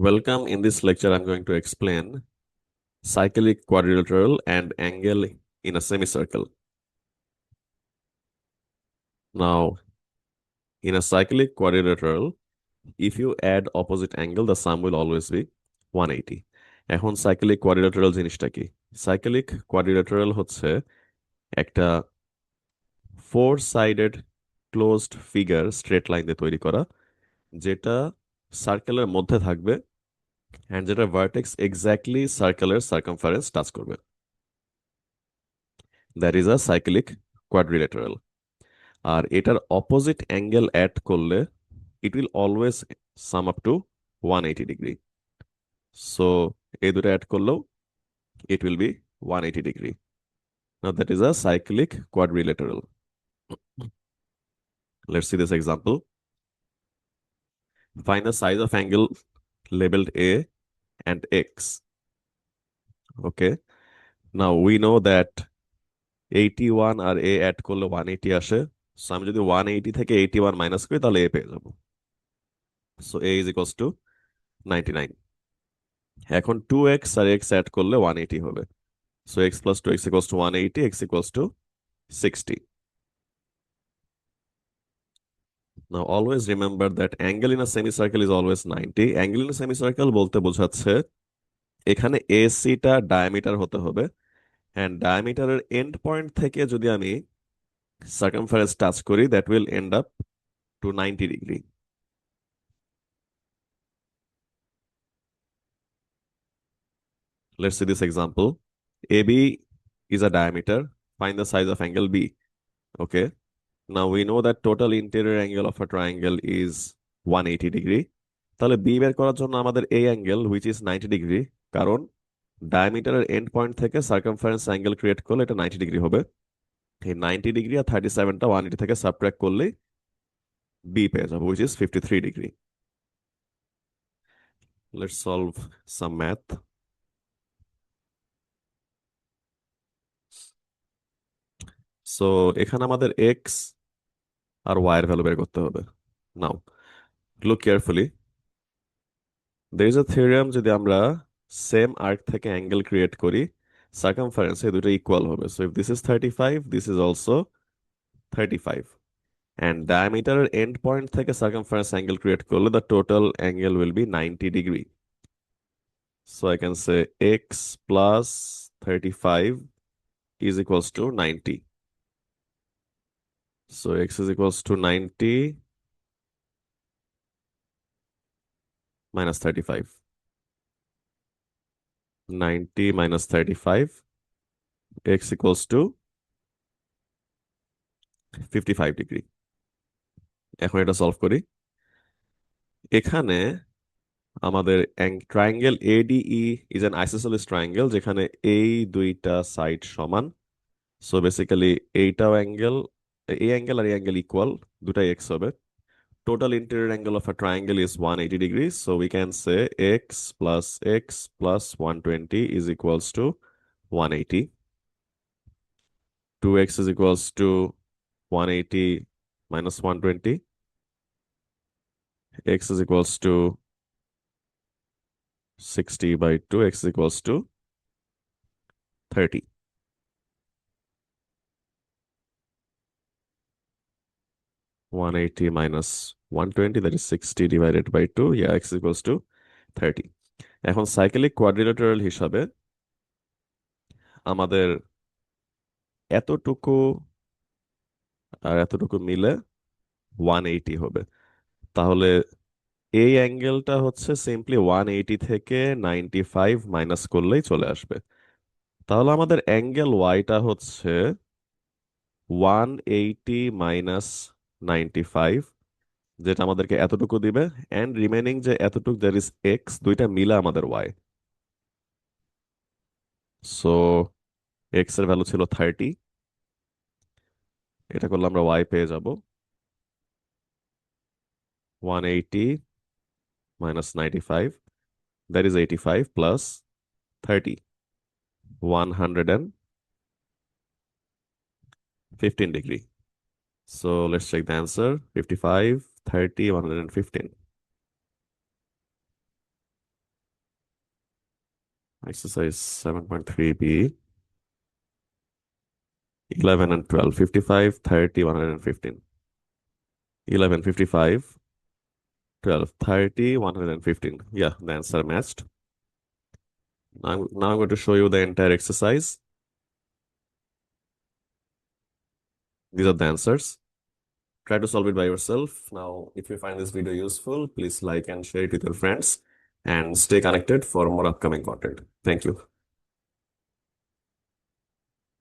Welcome. In this lecture, I'm going to explain cyclic quadrilateral and angle in a semicircle. Now, in a cyclic quadrilateral, if you add opposite angle, the sum will always be 180. এখন cyclic quadrilateral জিনিসটা কি? Cyclic quadrilateral হচ্ছে একটা four sided closed figure straight line দিয়ে তৈরি করা, যেটা সার্কেলের মধ্যে থাকবে and যেটা vertex exactly সার্কেলের circumference টাচ করবে। That is a cyclic quadrilateral. আর এটার অপোজিট অ্যাঙ্গেল অ্যাড করলে it will always sum up to 180 degree. So এই দুটো অ্যাড করলেও it will be 180 degree. Now that is a cyclic quadrilateral. Let's see this example. Find the size of angle labeled A and X. Okay. Now we know that 81 আর A add করলে 180 আসে। So আমি যদি 180 থেকে 81 minus করি তাহলে A পেয়ে যাব। So A is equals to 99. এখন 2x আর x অ্যাড করলে 180 হবে। So x plus 2x equals to 180, x equals to 60. Now always remember that angle in a semicircle is always 90. Angle in a semicircle বলতে বোঝাচ্ছে এখানে AC টা diameter হতে হবে and ডায়ামিটারের end point থেকে যদি আমি সার্কামফারেন্স টাচ করি that will end up to 90 degree. Let's see this example. AB is a diameter. Find the size of angle B. Okay. Now we know that total interior angle of a triangle is 180 degree. তাহলে B বের করার জন্য আমাদের এই angle which is 90 degree, কারণ ডায়ামিটারের end point থেকে circumference angle create করলে এটা 90 ডিগ্রি হবে। এই 90 ডিগ্রি আর 37টা 180 থেকে সাবট্রাক্ট করলে বি পেয়ে যাবো which is 53 degree. Let's solve some math. So এখানে আমাদের এক্স আর ওয়াই এর ভ্যালু বের করতে হবে। Now look carefully, there is a theorem যদি আমরা সেম আর্ক থেকে অ্যাঙ্গেল ক্রিয়েট করি সার্কামফারেন্স এই দুটো ইকুয়াল হবে। So if this is 35, this is also 35 and diameter end point থেকে circumference angle create করলে the total angle will be 90 degree. So I can say x plus 35 is equals to 90. So x is equals to 90 minus 35. 90 minus 35, x equals to 55 degree. এখন এটা solve করি। এখানে আমাদের triangle ADE is an isosceles triangle যেখানে এই দুইটা side সমান। So basically এইটাও অ্যাঙ্গেল, এই অ্যাঙ্গেল আর এই অ্যাঙ্গেল ইকুয়াল, দুটাই এক্স হবে। Total interior angle of a triangle is 180 degrees. So we can say x plus 120 is equals to 180. 2x is equals to 180 minus 120. X is equals to 60 by 2. X is equals to 30. 180 minus 120, that is 60 divided by 2. Yeah, x is equals to 30. এখন cyclic quadrilateral হিসাবে আমাদের এতটুকু আর এতটুকু মিলে 180 হবে। তাহলে এই অ্যাঙ্গেলটা হচ্ছে সিম্পলি 180 থেকে 95 মাইনাস করলেই চলে আসবে। তাহলে আমাদের অ্যাঙ্গেল ওয়াইটা হচ্ছে 180 মাইনাস 95, যেটা আমাদেরকে এতটুকু দিবে, অ্যান্ড রিমেনিং যে এতটুকু দ্যাট ইজ এক্স, দুইটা মিলে আমাদের ওয়াই। সো এক্স এর ভ্যালু ছিল 30, এটা করলে আমরা ওয়াই পেয়ে যাব 180 minus 95, that is 85 plus 30, 115 degree. So let's check the answer. 55, 30, 115. Exercise 7.3b, 11 and 12, 55, 30, 115. 11, 55, 12, 30, 115. Yeah, the answer matched. Now I'm going to show you the entire exercise. These are the answers. Try to solve it by yourself. Now, if you find this video useful, please like and share it with your friends and stay connected for more upcoming content. Thank you.